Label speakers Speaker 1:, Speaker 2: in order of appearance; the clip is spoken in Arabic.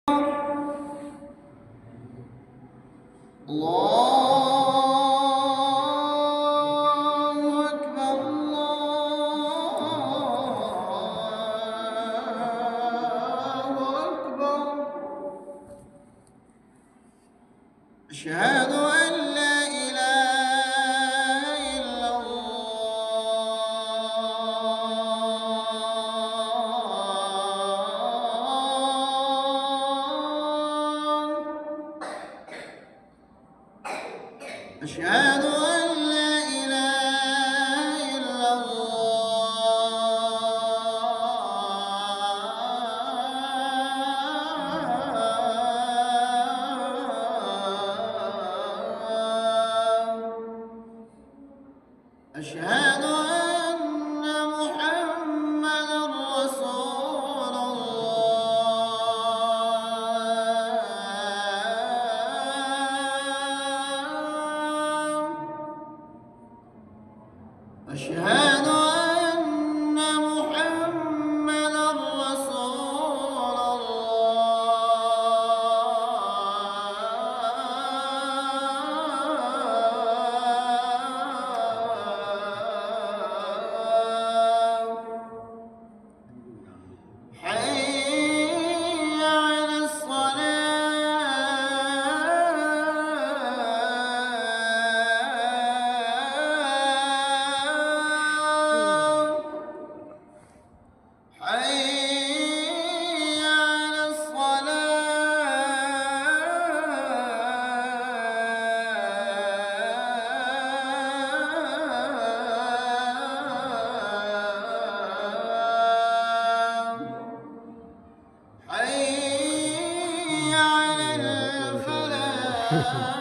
Speaker 1: الله أكبر الله أكبر. أشهد أن لا إله إلا الله. أشهد أن لا إله إلا الله. أشهد أن محمدًا رسول الله. أشهد أن محمدًا رسول الله. حي على الصلاة. حي على الصلاة. حي على الفلاح.